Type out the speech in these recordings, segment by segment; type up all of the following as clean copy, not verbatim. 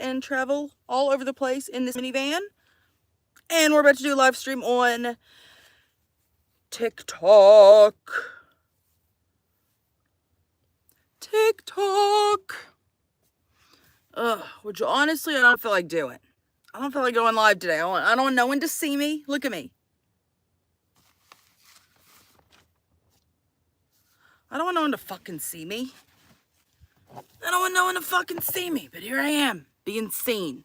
and travel all over the place in this minivan. And we're about to do a live stream on TikTok. Which honestly I don't feel like doing. I don't feel like going live today. I don't want no one to see me. Look at me. I don't want no one to fucking see me. I don't want no one to fucking see me. But here I am, being seen.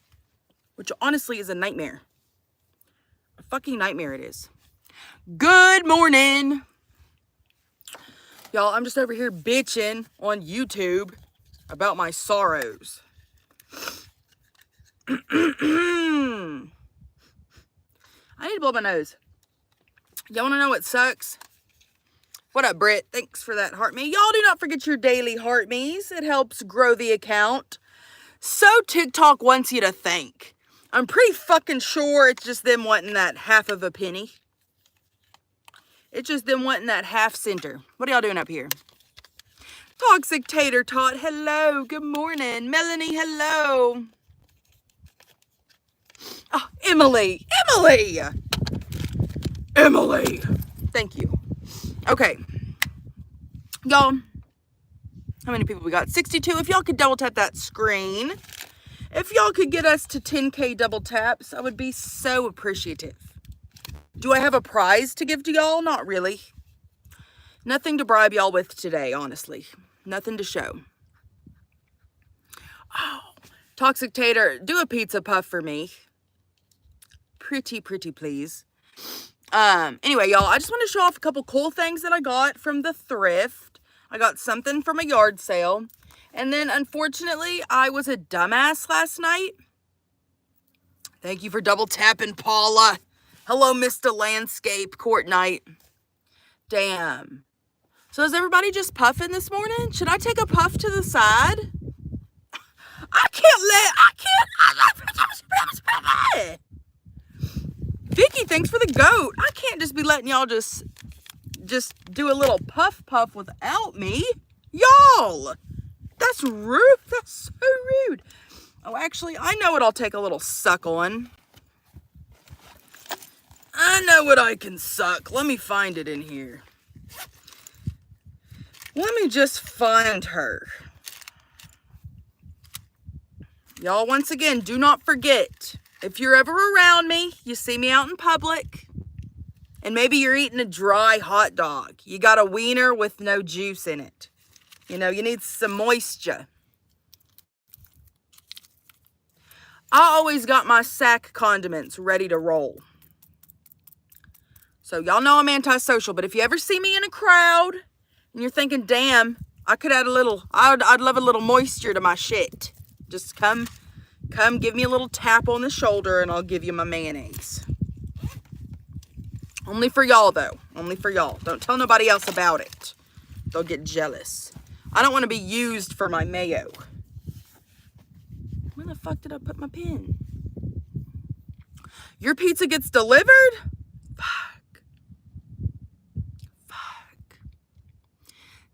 Which honestly is a nightmare. A fucking nightmare it is. Good morning. Y'all, I'm just over here bitching on YouTube about my sorrows. I need to blow my nose. Y'all want to know what sucks? What up, Britt? Thanks for that heart me. Y'all do not forget your daily heart me's. It helps grow the account. So TikTok wants you to think. I'm pretty fucking sure it's just them wanting that half of a penny. It's just them wanting that half center. What are y'all doing up here? Toxic Tater Tot, hello. Good morning. Melanie, hello. Oh, Emily. Thank you. Okay. Y'all, how many people we got? 62. If y'all could double tap that screen. If y'all could get us to 10K double taps, I would be so appreciative. Do I have a prize to give to y'all? Not really. Nothing to bribe y'all with today, honestly. Nothing to show. Oh, Toxic Tater, do a pizza puff for me. Pretty, please. Anyway, y'all, I just want to show off a couple cool things that I got from the thrift. I got something from a yard sale. And then, unfortunately, I was a dumbass last night. Thank you for double tapping, Paula. Hello, Mr. Landscape Court Night. Damn. So is everybody just puffing this morning? Should I take a puff to the side? I can't. Vicky, thanks for the goat. I can't just be letting y'all just do a little puff without me. Y'all, that's rude. That's so rude. Oh, actually, I know what I'll take a little suck on. I know what I can suck. Let me find it in here. Let me just find her. Y'all, once again, do not forget, if you're ever around me, you see me out in public, and maybe you're eating a dry hot dog. You got a wiener with no juice in it. You know, you need some moisture. I always got my sack condiments ready to roll. So y'all know I'm antisocial, but if you ever see me in a crowd and you're thinking, damn, I could add a little, I'd love a little moisture to my shit. Just come give me a little tap on the shoulder and I'll give you my mayonnaise. Only for y'all though. Only for y'all. Don't tell nobody else about it. They'll get jealous. I don't want to be used for my mayo. Where the fuck did I put my pen? Your pizza gets delivered? Fuck.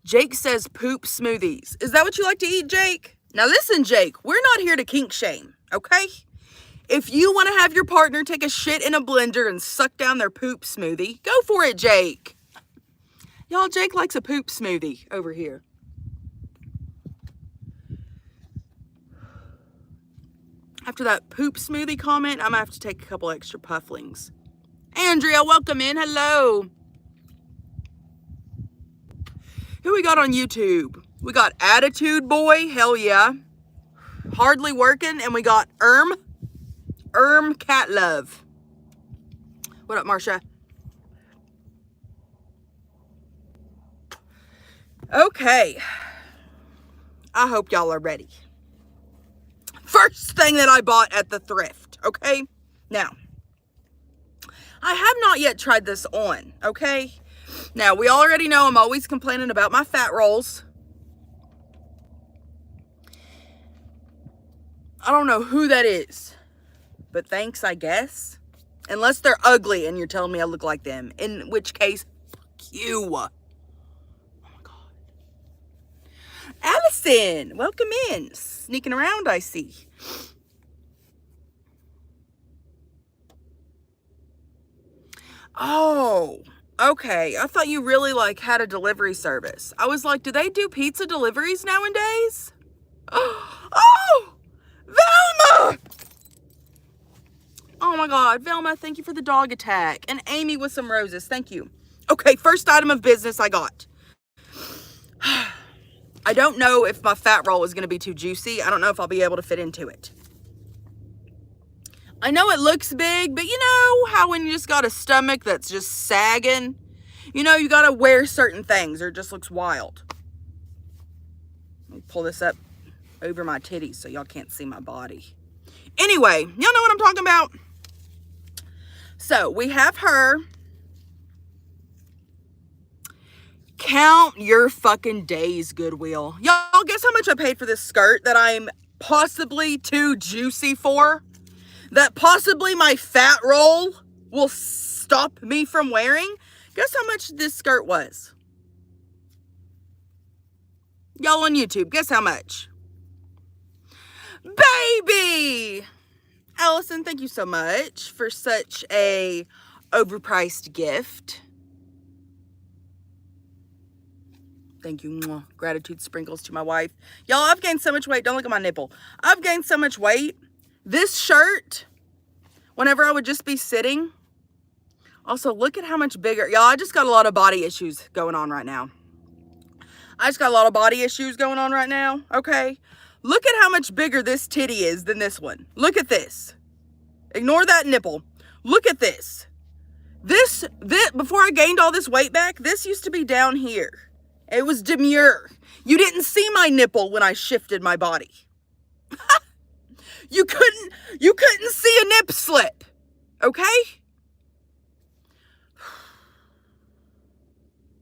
Jake says poop smoothies. Is that what you like to eat, Jake? Now listen, Jake, we're not here to kink shame, okay? If you want to have your partner take a shit in a blender and suck down their poop smoothie, go for it, Jake. Y'all, Jake likes a poop smoothie over here. After that poop smoothie comment, I'm going to have to take a couple extra pufflings. Andrea, welcome in. Hello. Who we got on YouTube? We got Attitude Boy. Hell yeah. Hardly Working. And we got Cat Love. What up, Marsha? Okay. I hope y'all are ready. First thing that I bought at the thrift, okay? Now, I have not yet tried this on, okay? Now, we already know I'm always complaining about my fat rolls. I don't know who that is, but thanks, I guess. Unless they're ugly and you're telling me I look like them, in which case, fuck you. Oh my God. Allison, welcome in. Sneaking around, I see. Oh, okay. I thought you really like had a delivery service. I was like, do they do pizza deliveries nowadays? Oh, Velma! Oh my God, Velma, thank you for the dog attack. And Amy with some roses, thank you. Okay, first item of business I got. I don't know if my fat roll is going to be too juicy. I don't know if I'll be able to fit into it. I know it looks big, but you know how when you just got a stomach that's just sagging, you know, you got to wear certain things or it just looks wild. Let me pull this up over my titties so y'all can't see my body. Anyway, y'all know what I'm talking about? So we have her. Count your fucking days, Goodwill. Y'all guess how much I paid for this skirt that I'm possibly too juicy for? That possibly my fat roll will stop me from wearing? Guess how much this skirt was? Y'all on YouTube, guess how much? Baby! Allison, thank you so much for such a overpriced gift. Thank you. Mwah. Gratitude sprinkles to my wife. Y'all, I've gained so much weight. Don't look at my nipple. I've gained so much weight. This shirt, whenever I would just be sitting. Also, look at how much bigger. Y'all, I just got a lot of body issues going on right now. Okay? Look at how much bigger this titty is than this one. Look at this. Ignore that nipple. Look at this. This, before I gained all this weight back, this used to be down here. It was demure. You didn't see my nipple when I shifted my body. You couldn't see a nip slip. Okay?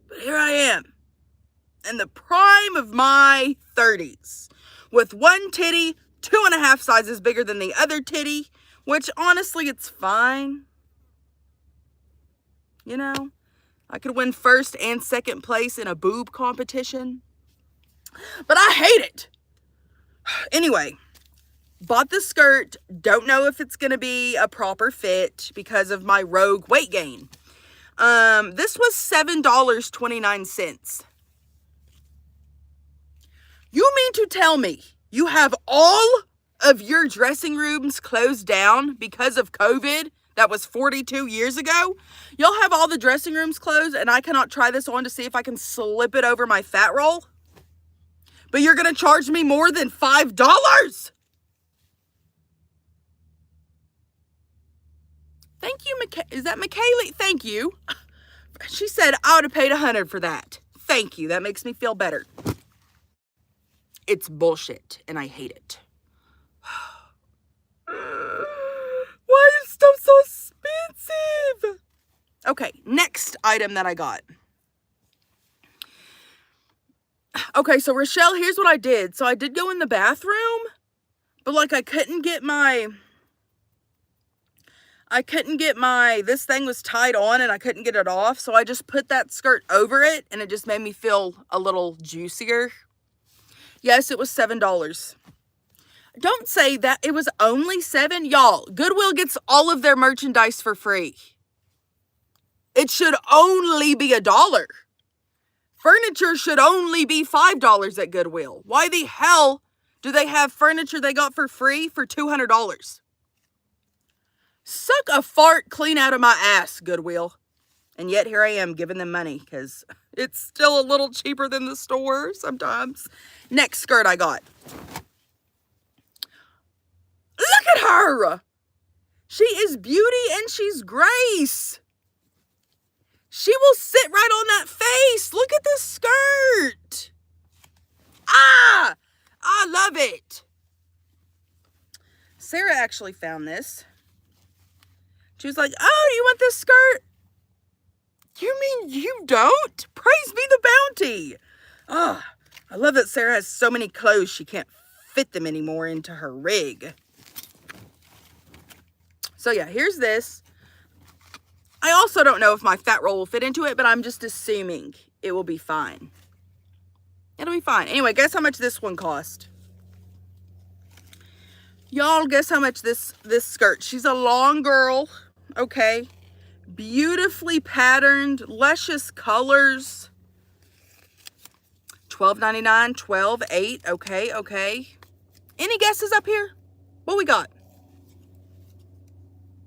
But here I am, in the prime of my 30s, with one titty 2.5 sizes bigger than the other titty, which honestly, it's fine. You know, I could win first and second place in a boob competition, but I hate it. Anyway, bought the skirt. Don't know if it's going to be a proper fit because of my rogue weight gain. This was $7.29. You mean to tell me you have all of your dressing rooms closed down because of COVID? That was 42 years ago. Y'all have all the dressing rooms closed and I cannot try this on to see if I can slip it over my fat roll? But you're going to charge me more than $5? Thank you, is that McKaylee? Thank you. She said I would have paid $100 for that. Thank you. That makes me feel better. It's bullshit and I hate it. Why is stuff so expensive? Okay, next item that I got. Okay, so Rochelle, here's what I did. So I did go in the bathroom, but like I couldn't get my, this thing was tied on and I couldn't get it off. So I just put that skirt over it and it just made me feel a little juicier. Yes, it was $7. Don't say that it was only $7. Y'all, Goodwill gets all of their merchandise for free. It should only be $1. Furniture should only be $5 at Goodwill. Why the hell do they have furniture they got for free for $200? Suck a fart clean out of my ass, Goodwill. And yet here I am giving them money because it's still a little cheaper than the store sometimes. Next skirt I got. Look at her. She is beauty and she's grace. She will sit right on that face. Look at this skirt. Ah, I love it. Sarah actually found this. She was like, oh, you want this skirt? You mean you don't? Praise be the bounty. Oh, I love that Sarah has so many clothes she can't fit them anymore into her rig. So yeah, here's this. I also don't know if my fat roll will fit into it, but I'm just assuming it will be fine. It'll be fine. Anyway, guess how much this one cost? Y'all, guess how much this skirt? She's a long girl, okay? Beautifully patterned, luscious colors. $12.99, 12, 8. Okay, okay. Any guesses up here? What we got?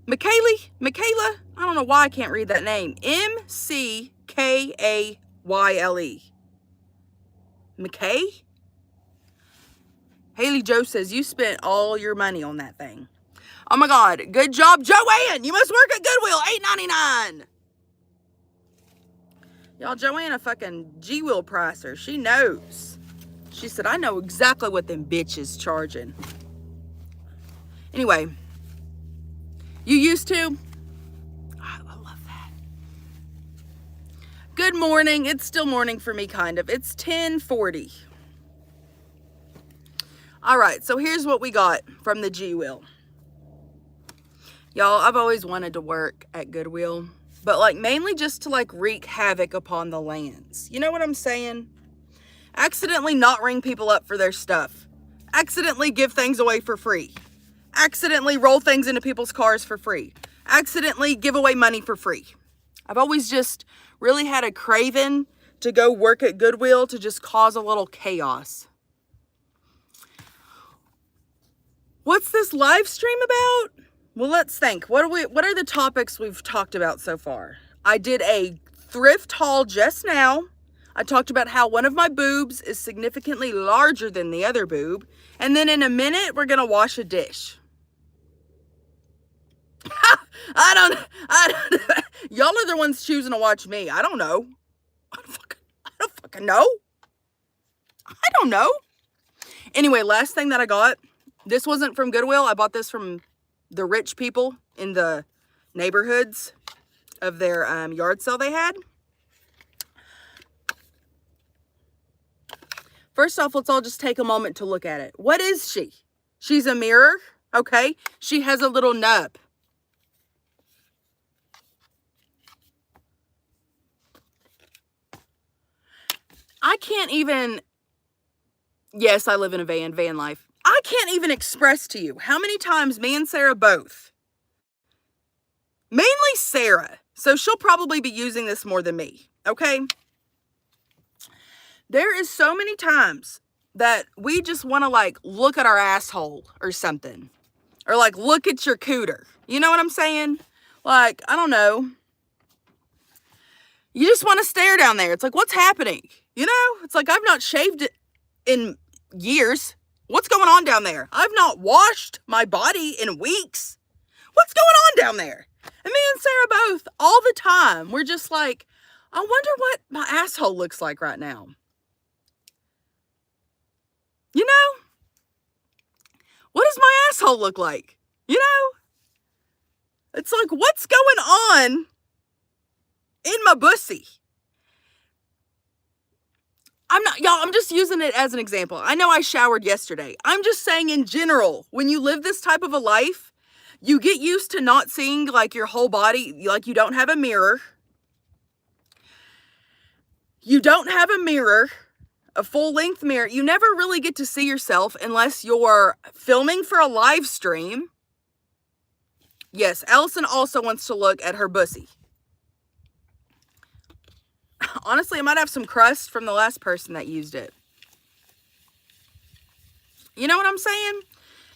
Michaela? I don't know why I can't read that name. Mckayle. McKay? Haley Joe says you spent all your money on that thing. Oh my God. Good job, Joanne. You must work at Goodwill. $8.99. Y'all, Joanne a fucking G-Wheel pricer. She knows. She said, I know exactly what them bitches charging. Anyway. You used to? I love that. Good morning. It's still morning for me, kind of. It's 10:40. All right, so here's what we got from the G-Wheel. Y'all, I've always wanted to work at Goodwill, but like mainly just to like wreak havoc upon the lands. You know what I'm saying? Accidentally not ring people up for their stuff. Accidentally give things away for free. Accidentally roll things into people's cars for free. Accidentally give away money for free. I've always just really had a craving to go work at Goodwill to just cause a little chaos. What's this live stream about? Well, let's think. What are the topics we've talked about so far? I did a thrift haul just now. I talked about how one of my boobs is significantly larger than the other boob. And then in a minute, we're going to wash a dish. I don't, y'all are the ones choosing to watch me. I don't know. I don't fucking know. I don't know. Anyway, last thing that I got, this wasn't from Goodwill. I bought this from the rich people in the neighborhoods of their yard sale they had. First off, let's all just take a moment to look at it. What is she? She's a mirror, okay? She has a little nub. I can't even, yes, I live in a van life. I can't even express to you how many times me and Sarah both, mainly Sarah, so she'll probably be using this more than me, okay? There is so many times that we just want to like look at our asshole or something. Or like look at your cooter. You know what I'm saying? Like, I don't know. You just want to stare down there. It's like, what's happening? You know? It's like, I've not shaved it in years. What's going on down there? I've not washed my body in weeks. What's going on down there? And me and Sarah both, all the time, we're just like, I wonder what my asshole looks like right now. You know? What does my asshole look like? You know? It's like, what's going on in my bussy? I'm just using it as an example. I know I showered yesterday. I'm just saying in general, when you live this type of a life, you get used to not seeing like your whole body, like you don't have a mirror. You don't have a mirror, a full-length mirror. You never really get to see yourself unless you're filming for a live stream. Yes, Allison also wants to look at her bussy. Honestly, I might have some crust from the last person that used it. You know what I'm saying?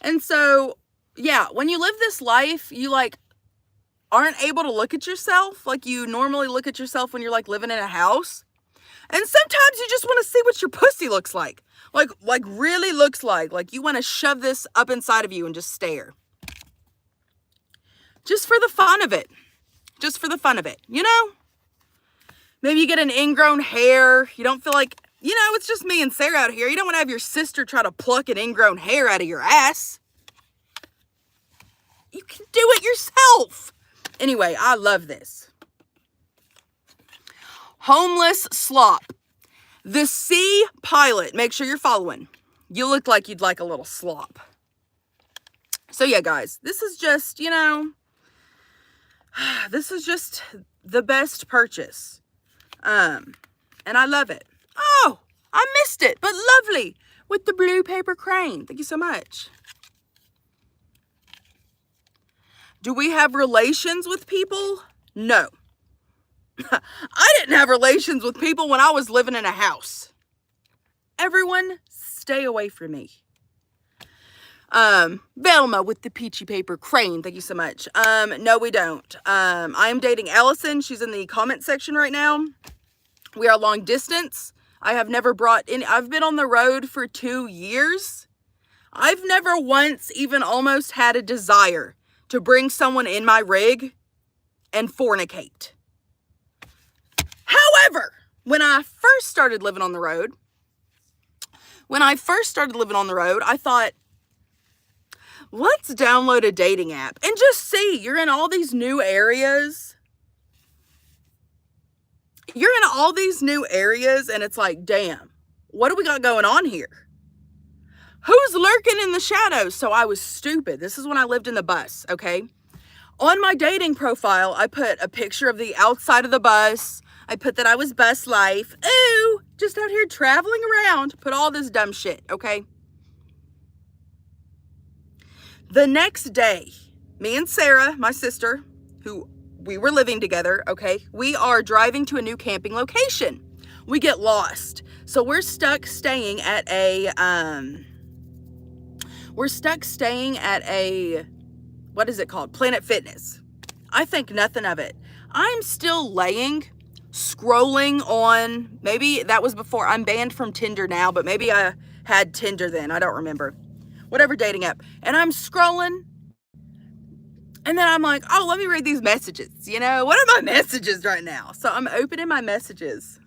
And so, yeah, when you live this life, you like aren't able to look at yourself like you normally look at yourself when you're like living in a house. And sometimes you just want to see what your pussy looks like. Like really looks like. Like you want to shove this up inside of you and just stare. Just for the fun of it. Just for the fun of it, you know? Maybe you get an ingrown hair. You don't feel like, you know, it's just me and Sarah out here. You don't want to have your sister try to pluck an ingrown hair out of your ass. You can do it yourself. Anyway, I love this. Homeless slop. The Sea Pilot. Make sure you're following. You look like you'd like a little slop. So yeah, guys, this is just, you know, this is just the best purchase. And I love it. Oh, I missed it, but lovely with the blue paper crane. Thank you so much. Do we have relations with people? No. I didn't have relations with people when I was living in a house. Everyone, stay away from me. Velma with the peachy paper crane. Thank you so much. No, we don't. I am dating Allison. She's in the comment section right now. We are long distance. I have never brought any. I've been on the road for 2 years. I've never once even almost had a desire to bring someone in my rig and fornicate. However, when I first started living on the road, I thought, let's download a dating app and just see. You're in all these new areas. And it's like, damn, what do we got going on here? Who's lurking in the shadows? So I was stupid. This is when I lived in the bus, okay? On my dating profile, I put a picture of the outside of the bus. I put that I was bus life. Ooh, just out here traveling around. Put all this dumb shit, okay? The next day, me and Sarah, my sister, who we were living together, okay, we are driving to a new camping location. We get lost. So we're stuck staying at a, what is it called? Planet Fitness. I think nothing of it. I'm still scrolling on, maybe that was before, I'm banned from Tinder now, but maybe I had Tinder then, I don't remember. Whatever dating app. And I'm scrolling, and then I'm like, oh, let me read these messages. You know, what are my messages right now? So I'm opening my messages.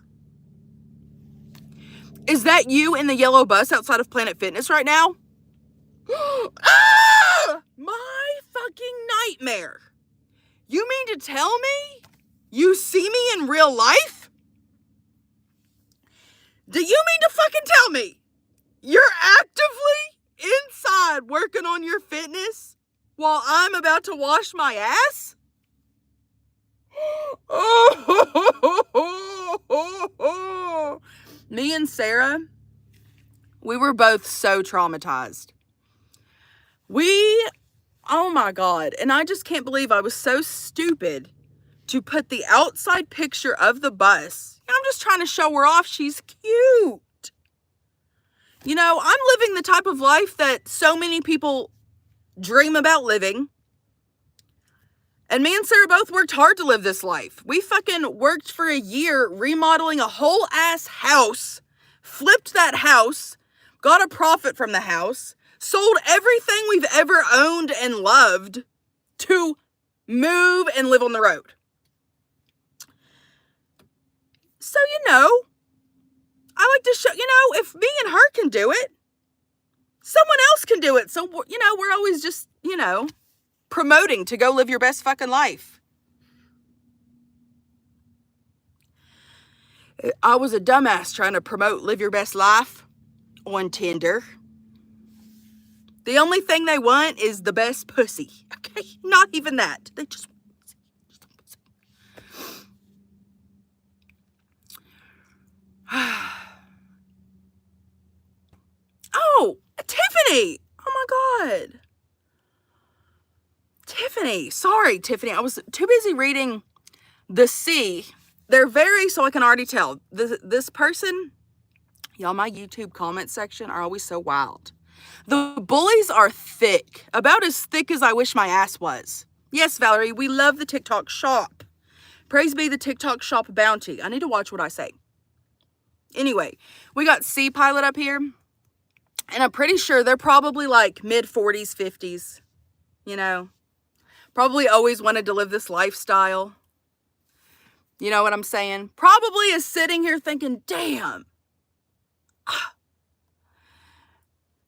Is that you in the yellow bus outside of Planet Fitness right now? Ah! My fucking nightmare. You mean to tell me you see me in real life? Do you mean to fucking tell me you're actively inside working on your fitness while I'm about to wash my ass? Me and Sarah, we were both so traumatized. Oh my God. And I just can't believe I was so stupid to put the outside picture of the bus. I'm just trying to show her off. She's cute. You know, I'm living the type of life that so many people dream about living. And me and Sarah both worked hard to live this life. We fucking worked for a year remodeling a whole ass house, flipped that house, got a profit from the house, sold everything we've ever owned and loved to move and live on the road. So, you know, I like to show, you know, if me and her can do it, someone else can do it. So, you know, we're always just, you know, promoting to go live your best fucking life. I was a dumbass trying to promote live your best life on Tinder. The only thing they want is the best pussy. Okay? Not even that. They just want pussy. Oh, Tiffany. Oh my God. Tiffany. Sorry, Tiffany. I was too busy reading The Sea. They're very, so I can already tell. This person, y'all, my YouTube comment section are always so wild. The bullies are thick. About as thick as I wish my ass was. Yes, Valerie, we love the TikTok shop. Praise be the TikTok shop bounty. I need to watch what I say. Anyway, we got Sea Pilot up here. And I'm pretty sure they're probably like mid-40s, 50s. You know. Probably always wanted to live this lifestyle. You know what I'm saying? Probably is sitting here thinking, damn.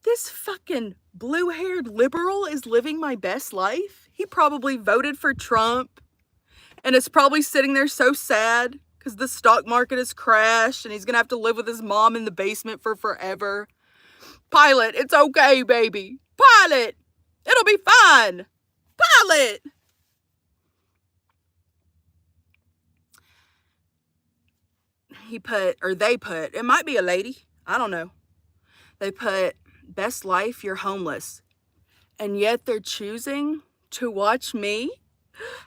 This fucking blue-haired liberal is living my best life. He probably voted for Trump and is probably sitting there so sad because the stock market has crashed and he's going to have to live with his mom in the basement for forever. Pilot, it's okay, baby. Pilot, it'll be fine. Pilot. They put, it might be a lady. I don't know. They put, best life, you're homeless. And yet they're choosing to watch me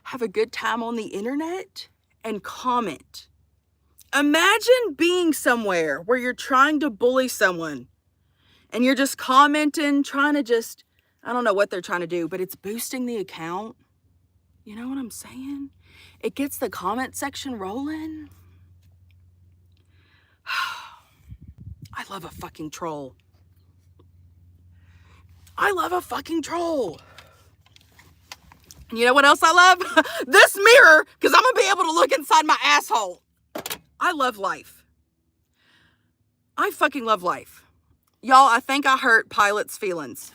have a good time on the internet and comment. Imagine being somewhere where you're trying to bully someone and you're just commenting, trying to just, I don't know what they're trying to do, but it's boosting the account. You know what I'm saying? It gets the comment section rolling. I love a fucking troll. I love a fucking troll. You know what else I love? This mirror, because I'm going to be able to look inside my asshole. I love life. I fucking love life. Y'all, I think I hurt Pilot's feelings.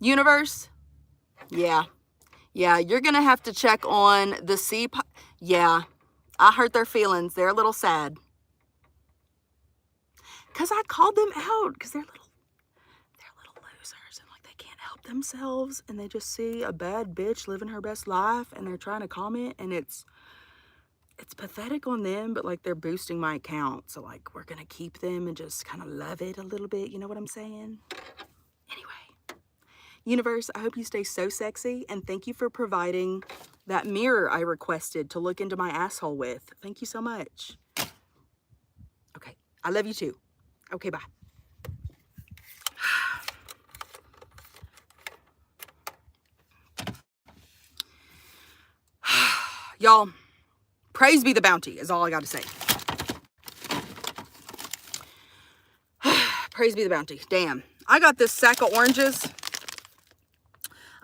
Universe? Yeah. Yeah, you're going to have to check on the sea. Yeah, I hurt their feelings. They're a little sad. Because I called them out. Because they're little losers. And like they can't help themselves. And they just see a bad bitch living her best life. And they're trying to comment. And it's pathetic on them. But like they're boosting my account. So like we're going to keep them and just kind of love it a little bit. You know what I'm saying? Anyway. Universe, I hope you stay so sexy, and thank you for providing that mirror I requested to look into my asshole with. Thank you so much. Okay, I love you too. Okay, bye. Y'all, praise be the bounty is all I got to say. Praise be the bounty. Damn, I got this sack of oranges.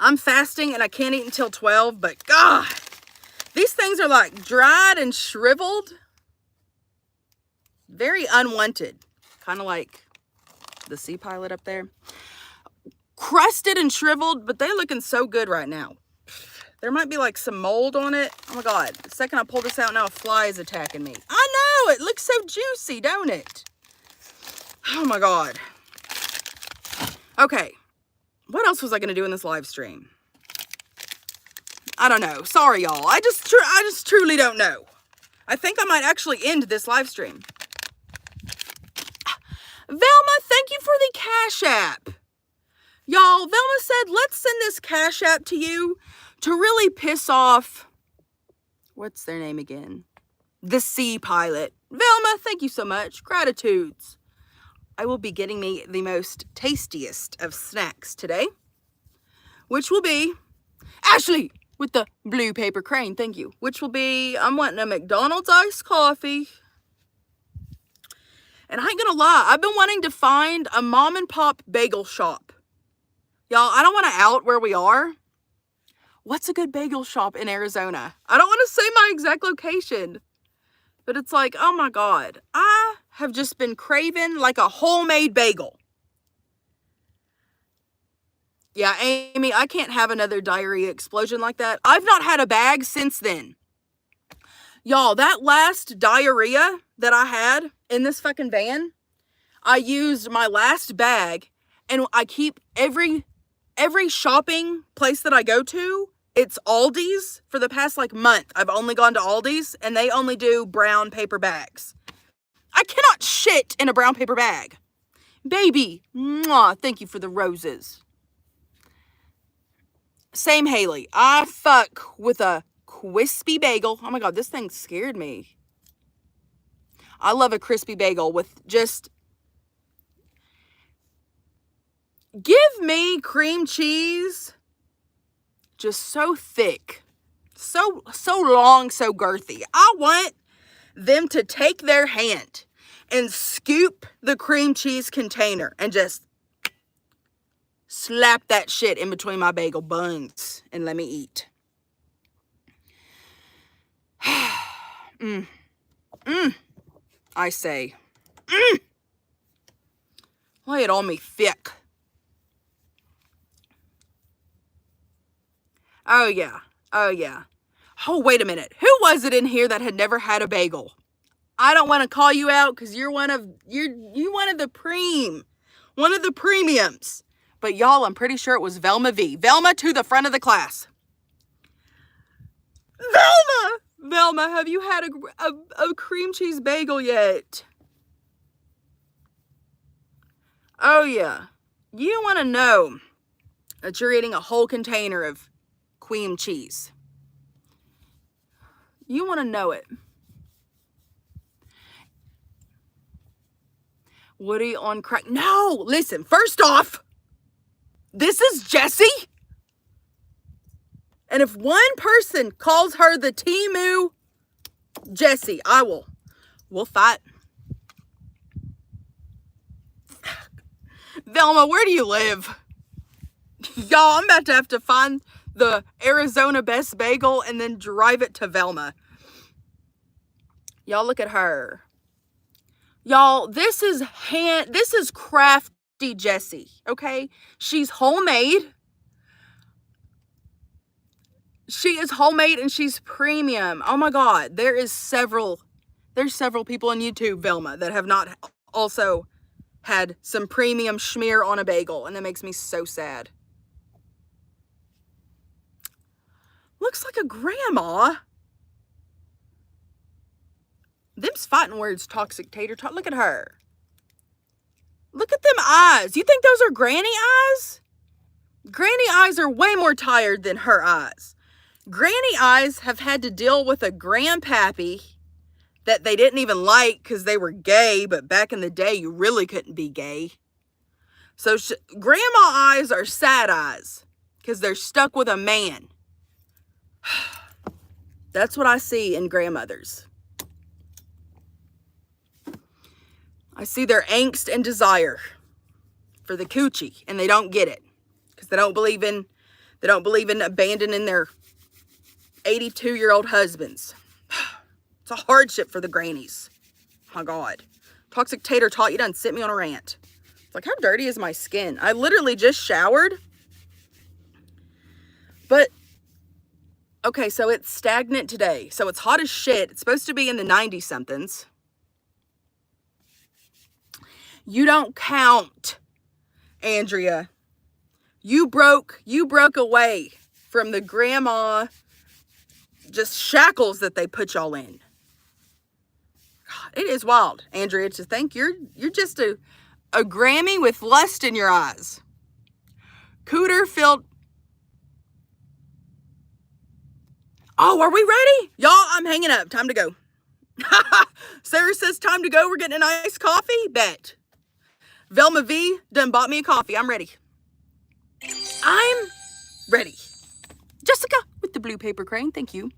I'm fasting and I can't eat until 12, but God, these things are like dried and shriveled. Very unwanted. Kind of like the Sea Pilot up there. Crusted and shriveled, but they're looking so good right now. There might be like some mold on it. Oh my God, the second I pull this out now, a fly is attacking me. I know, it looks so juicy, don't it? Oh my God. Okay. What else was I going to do in this live stream? I don't know. Sorry, y'all. I just truly don't know. I think I might actually end this live stream. Velma, thank you for the Cash App. Y'all, Velma said, let's send this Cash App to you to really piss off, what's their name again? The Sea Pilot. Velma, thank you so much. Gratitudes. I will be getting me the most tastiest of snacks today, which will be Ashley with the blue paper crane. Thank you. Which will be, I'm wanting a McDonald's iced coffee. And I ain't gonna lie, I've been wanting to find a mom and pop bagel shop. Y'all, I don't want to out where we are. What's a good bagel shop in Arizona? I don't want to say my exact location. But it's like, oh my God, I have just been craving like a homemade bagel. Yeah, Amy, I can't have another diarrhea explosion like that. I've not had a bag since then. Y'all, that last diarrhea that I had in this fucking van, I used my last bag, and I keep every shopping place that I go to, it's Aldi's. For the past like month, I've only gone to Aldi's, and they only do brown paper bags. I cannot shit in a brown paper bag. Baby, mwah, thank you for the roses. Same Haley. I fuck with a crispy bagel. Oh my God, this thing scared me. I love a crispy bagel with just... Give me cream cheese. Just so thick. So long, so girthy. I want them to take their hand and scoop the cream cheese container and just slap that shit in between my bagel buns and let me eat. I say, lay it on me thick. Oh yeah. Oh yeah. Oh, wait a minute. Who was it in here that had never had a bagel? I don't want to call you out because you're one of the premiums. But y'all, I'm pretty sure it was Velma V. Velma to the front of the class. Velma, have you had a cream cheese bagel yet? Oh yeah. You want to know that you're eating a whole container of cream cheese. You want to know it. Woody on crack. No, listen, first off, this is Jessie. And if one person calls her the Temu Jessie, we'll fight. Velma, where do you live? Y'all, I'm about to have to find the Arizona Best Bagel and then drive it to Velma. Y'all, look at her. Y'all, this is crafty Jessie, okay? She's homemade. She is homemade and she's premium. Oh my God, there's several people on YouTube, Velma, that have not also had some premium schmear on a bagel, and that makes me so sad. Looks like a grandma. Them's fighting words, toxic tater tot. Look at her. Look at them eyes. You think those are granny eyes? Granny eyes are way more tired than her eyes. Granny eyes have had to deal with a grandpappy that they didn't even like because they were gay, but back in the day, you really couldn't be gay. So grandma eyes are sad eyes because they're stuck with a man. That's what I see in grandmothers. I see their angst and desire for the coochie, and they don't get it because they don't believe in abandoning their 82-year-old husbands. It's a hardship for the grannies. My God. Toxic tater tot, you done sent me on a rant. It's like, how dirty is my skin? I literally just showered. But, okay, so it's stagnant today. So it's hot as shit. It's supposed to be in the 90-somethings. You don't count, Andrea. You broke away from the grandma just shackles that they put y'all in. God, it is wild, Andrea, to think you're just a Grammy with lust in your eyes. Cooter filled. Oh, are we ready? Y'all, I'm hanging up. Time to go. Sarah says time to go. We're getting a nice coffee. Bet. Velma V done bought me a coffee. I'm ready. I'm ready. Jessica with the blue paper crane. Thank you.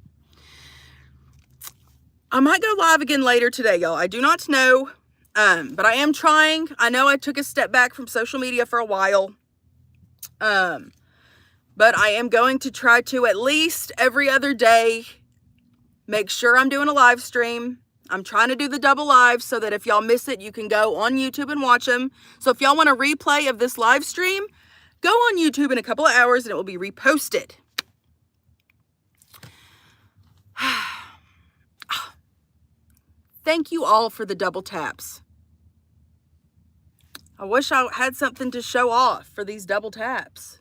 I might go live again later today, y'all. I do not know, but I am trying. I know I took a step back from social media for a while, but I am going to try to at least every other day make sure I'm doing a live stream. I'm trying to do the double live so that if y'all miss it, you can go on YouTube and watch them. So if y'all want a replay of this live stream, go on YouTube in a couple of hours and it will be reposted. Thank you all for the double taps. I wish I had something to show off for these double taps.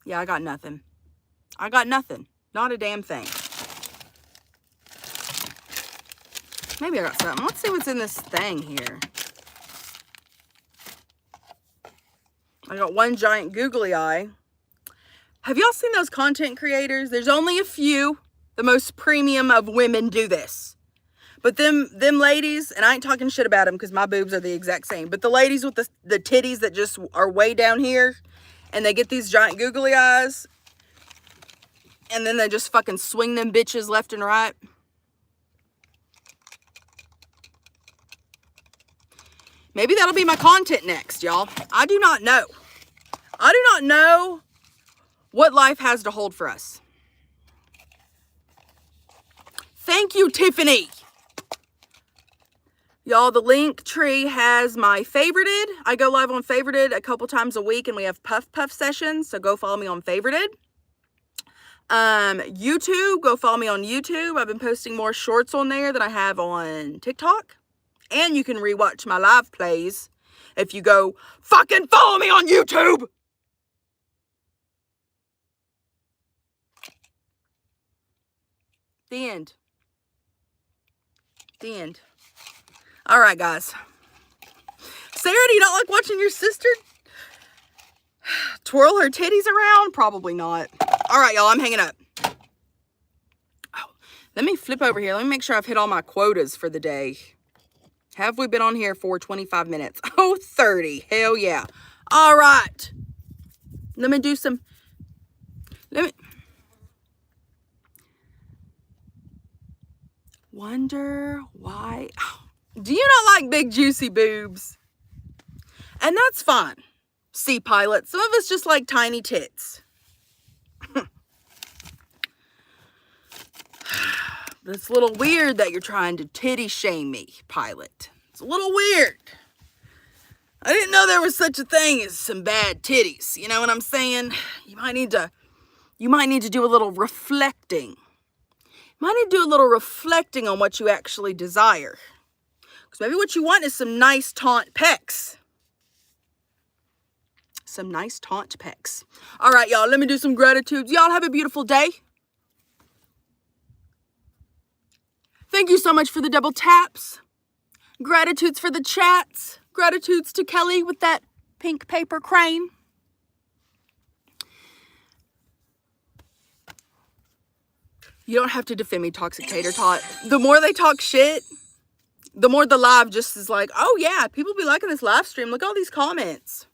Yeah, I got nothing. I got nothing. Not a damn thing. Maybe I got something. Let's see what's in this thing here. I got one giant googly eye. Have y'all seen those content creators? There's only a few. The most premium of women do this. But them ladies, and I ain't talking shit about them because my boobs are the exact same. But the ladies with the titties that just are way down here, and they get these giant googly eyes, and then they just fucking swing them bitches left and right. Maybe that'll be my content next, y'all. I do not know. I do not know what life has to hold for us. Thank you, Tiffany. Y'all, the link tree has my favorited. I go live on favorited a couple times a week, and we have puff sessions, so go follow me on favorited. YouTube, go follow me on YouTube. I've been posting more shorts on there than I have on TikTok. And you can rewatch my live plays if you go fucking follow me on YouTube. The end. The end. All right, guys. Sarah, do you not like watching your sister twirl her titties around? Probably not. All right, y'all, I'm hanging up. Oh, let me flip over here. Let me make sure I've hit all my quotas for the day. Have we been on here for 25 minutes? Oh, 30. Hell yeah. All right. Let me do some... Wonder why... Do you not like big juicy boobs? And that's fine. Sea pilot. Some of us just like tiny tits. It's a little weird that you're trying to titty shame me, pilot. It's a little weird. I didn't know there was such a thing as some bad titties. You know what I'm saying? You might need to do a little reflecting. You might need to do a little reflecting on what you actually desire. Because maybe what you want is some nice taunt pecs. Some nice taunt pecs. All right, y'all, let me do some gratitudes. Y'all have a beautiful day. Thank you so much for the double taps. Gratitudes for the chats. Gratitudes to Kelly with that pink paper crane. You don't have to defend me, Toxic Tater Tot. The more they talk shit, the more the live just is like, oh yeah, people be liking this live stream. Look at all these comments.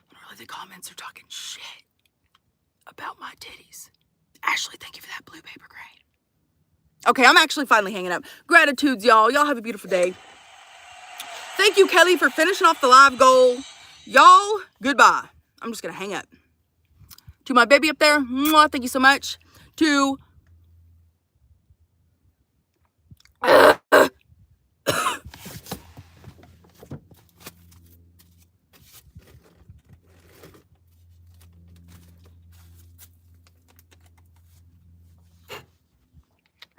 But really the comments are talking shit about my titties. Ashley, thank you for that blue paper crane. Okay, I'm actually finally hanging up. Gratitudes, y'all. Y'all have a beautiful day. Thank you, Kelly, for finishing off the live goal. Y'all, goodbye. I'm just going to hang up. To my baby up there, mwah, thank you so much. To...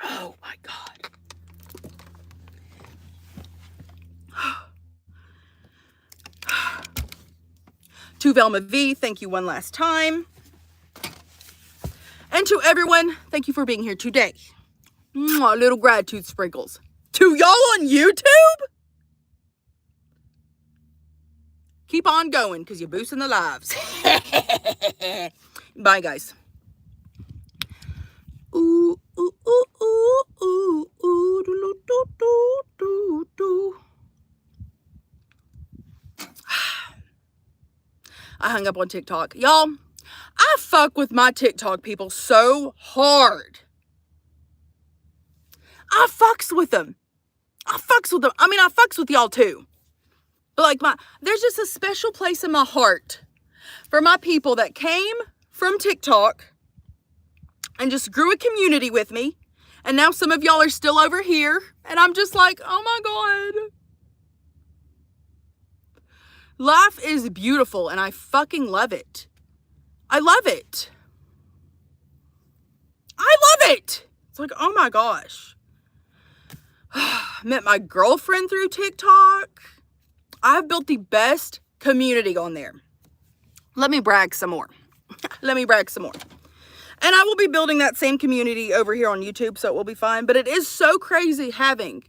Oh, my God. To Velma V, thank you one last time. And to everyone, thank you for being here today. Mwah, little gratitude sprinkles. To y'all on YouTube? Keep on going, because you're boosting the lives. Bye, guys. Ooh, ooh, ooh, ooh, ooh, ooh, doo, doo, doo, doo, doo. I hung up on TikTok. Y'all, I fuck with my TikTok people so hard. I fucks with them. I mean, I fucks with y'all too. But like there's just a special place in my heart for my people that came from TikTok and just grew a community with me. And now some of y'all are still over here. And I'm just like, oh my God. Life is beautiful and I fucking love it. I love it. I love it. It's like, oh my gosh. Met my girlfriend through TikTok. I've built the best community on there. Let me brag some more. Let me brag some more. And I will be building that same community over here on YouTube, so it will be fine. But it is so crazy having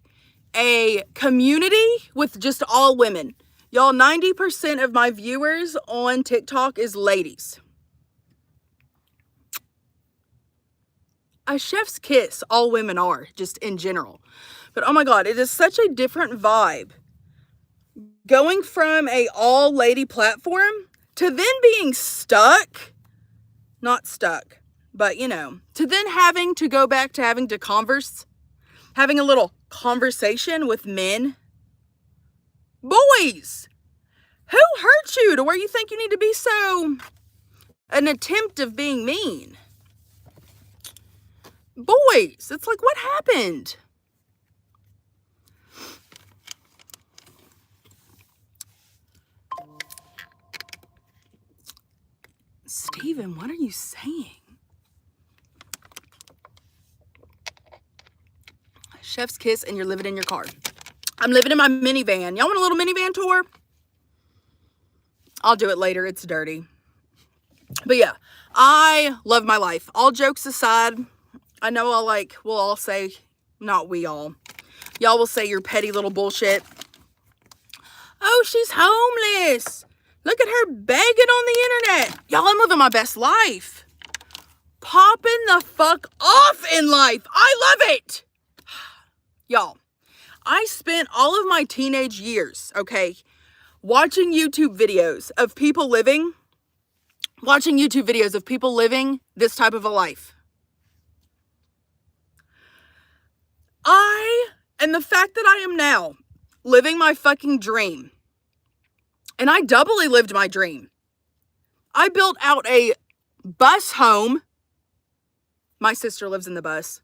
a community with just all women. Y'all, 90% of my viewers on TikTok is ladies. A chef's kiss, all women are, just in general. But oh my God, it is such a different vibe. Going from a all-lady platform to then being stuck, not stuck, but you know, to then having to go back to having to having a little conversation with men. Boys, who hurt you to where you think you need to be so an attempt of being mean? Boys, it's like, what happened? Steven, what are you saying? Chef's kiss and you're living in your car. I'm living in my minivan. Y'all want a little minivan tour? I'll do it later. It's dirty. But yeah, I love my life. All jokes aside, I know we'll all say, Not we all. Y'all will say your petty little bullshit. Oh, she's homeless. Look at her begging on the internet. Y'all, I'm living my best life. Popping the fuck off in life. I love it. Y'all, I spent all of my teenage years, okay, watching YouTube videos of people living this type of a life. And the fact that I am now living my fucking dream, and I doubly lived my dream. I built out a bus home. My sister lives in the bus.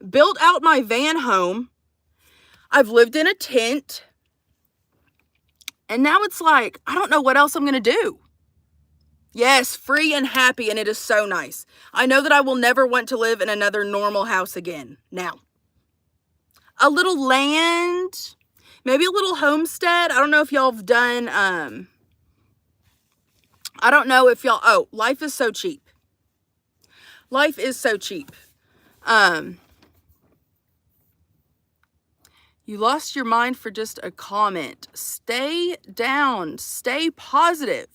Built out my van home. I've lived in a tent. And now it's like, I don't know what else I'm going to do. Yes, free and happy, and it is so nice. I know that I will never want to live in another normal house again. Now, a little land, maybe a little homestead. I don't know if y'all have done, life is so cheap. Life is so cheap. You lost your mind for just a comment. Stay down. Stay positive.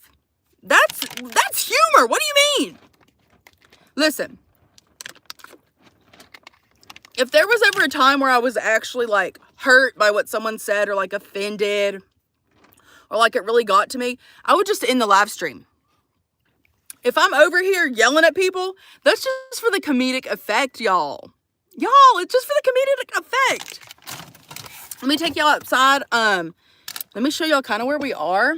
That's humor. What do you mean? Listen. If there was ever a time where I was actually like hurt by what someone said or like offended or like it really got to me, I would just end the live stream. If I'm over here yelling at people, that's just for the comedic effect, y'all. Y'all, it's just for the comedic effect. Let me take y'all outside. Let me show y'all kind of where we are.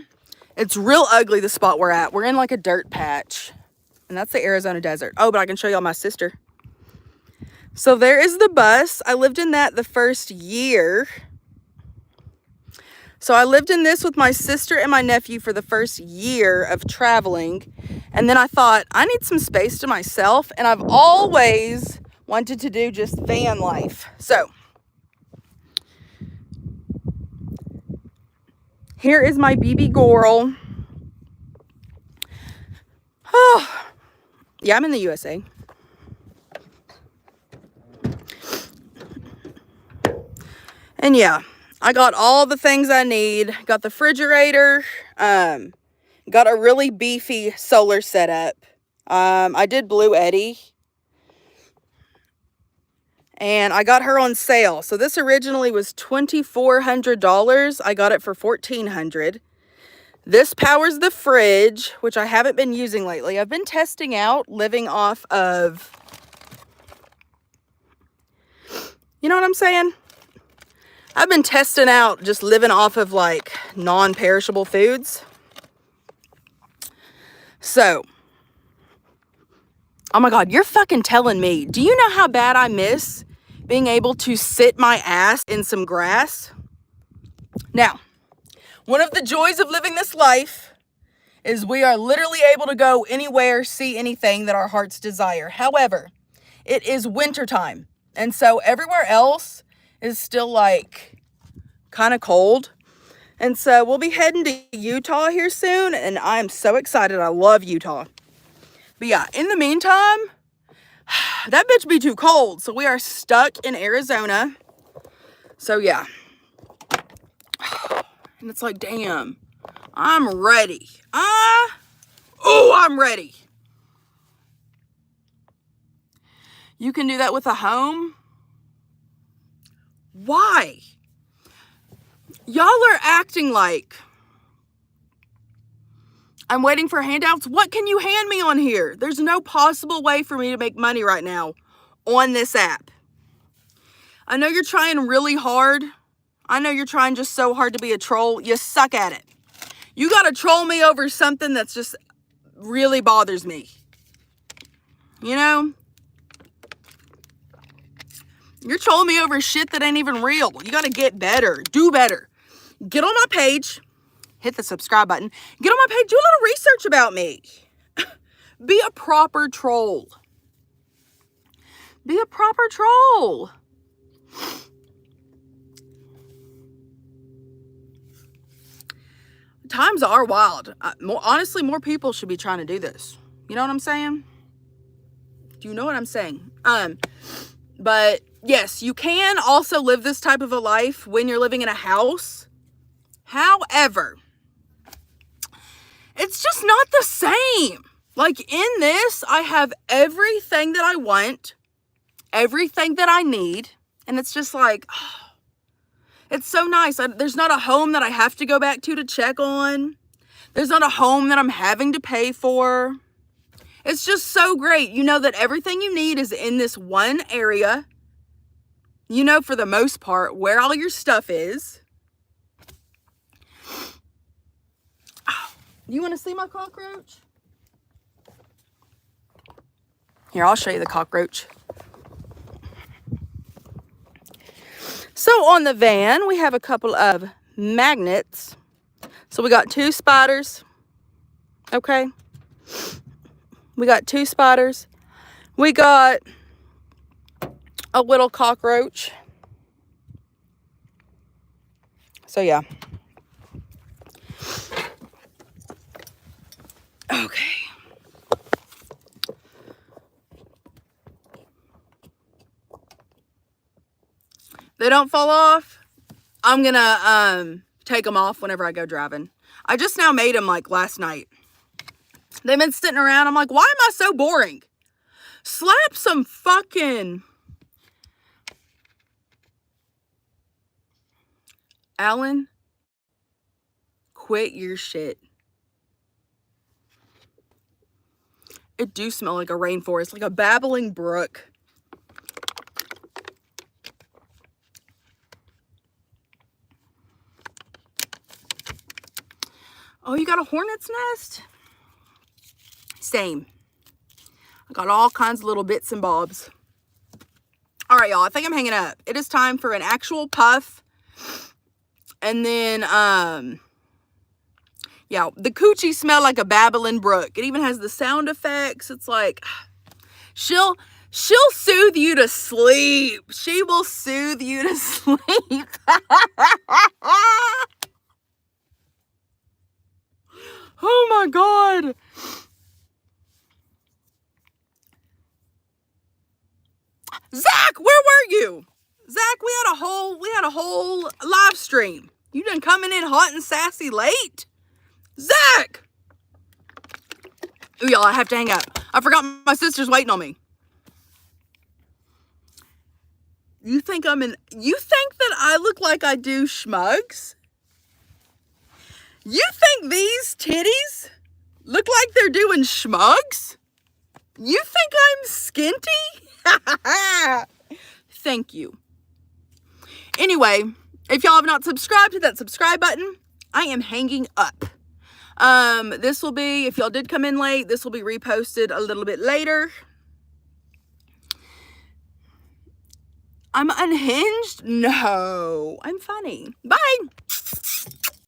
It's real ugly, the spot we're at. We're in like a dirt patch. And that's the Arizona desert. Oh, but I can show y'all my sister. So there is the bus. I lived in that the first year. So I lived in this with my sister and my nephew for the first year of traveling. And then I thought, I need some space to myself. And I've always wanted to do just van life. So here is my baby girl. Oh, yeah, I'm in the USA. And yeah, I got all the things I need. Got the refrigerator. Got a really beefy solar setup. I did Blue Eddy. And I got her on sale. So this originally was $2,400. I got it for $1,400. This powers the fridge, which I haven't been using lately. I've been testing out living off of, you know what I'm saying? I've been testing out just living off of like non-perishable foods. So, oh my God, you're fucking telling me. Do you know how bad I miss being able to sit my ass in some grass? Now, one of the joys of living this life is we are literally able to go anywhere, see anything that our hearts desire. However, it is wintertime. And so everywhere else is still like kind of cold. And so we'll be heading to Utah here soon. And I'm so excited. I love Utah. But yeah, in the meantime, that bitch be too cold. So we are stuck in Arizona. So yeah. And it's like, damn, I'm ready. I'm ready. You can do that with a home? Why? Y'all are acting like I'm waiting for handouts. What can you hand me on here? There's no possible way for me to make money right now on this app. I know you're trying really hard. I know you're trying just so hard to be a troll. You suck at it. You got to troll me over something that's just really bothers me. You know? You're trolling me over shit that ain't even real. You got to get better. Do better. Get on my page. Hit the subscribe button. Get on my page. Do a little research about me. Be a proper troll. Be a proper troll. Times are wild. Honestly, more people should be trying to do this. You know what I'm saying? Do you know what I'm saying? But yes, you can also live this type of a life when you're living in a house. However, it's just not the same. Like in this, I have everything that I want, everything that I need. And it's just like, oh, it's so nice. There's not a home that I have to go back to check on. There's not a home that I'm having to pay for. It's just so great. You know that everything you need is in this one area. You know, for the most part, where all your stuff is. Oh, you want to see my cockroach? Here, I'll show you the cockroach. So on the van, we have a couple of magnets. So we got 2 spiders. Okay. We got 2 spiders. We got a little cockroach. So yeah. Okay. They don't fall off. I'm gonna take them off whenever I go driving. I just now made them like last night. They've been sitting around. I'm like, why am I so boring? Slap some fucking... Alan, quit your shit. It do smell like a rainforest, like a babbling brook. Oh, you got a hornet's nest? Same. I got all kinds of little bits and bobs. All right, y'all, I think I'm hanging up. It is time for an actual puff. And then, yeah, the coochie smell like a babbling brook. It even has the sound effects. It's like, she'll soothe you to sleep. She will soothe you to sleep. Oh my God. Zach, where were you? Zach, we had a whole live stream. You done coming in hot and sassy late? Zach! Ooh, y'all, I have to hang up. I forgot my sister's waiting on me. You think that I look like I do schmugs? You think these titties look like they're doing schmugs? You think I'm skinty? Thank you. Anyway, if y'all have not subscribed, hit that subscribe button. I am hanging up. This will be, if y'all did come in late, this will be reposted a little bit later. I'm unhinged? No, I'm funny. Bye.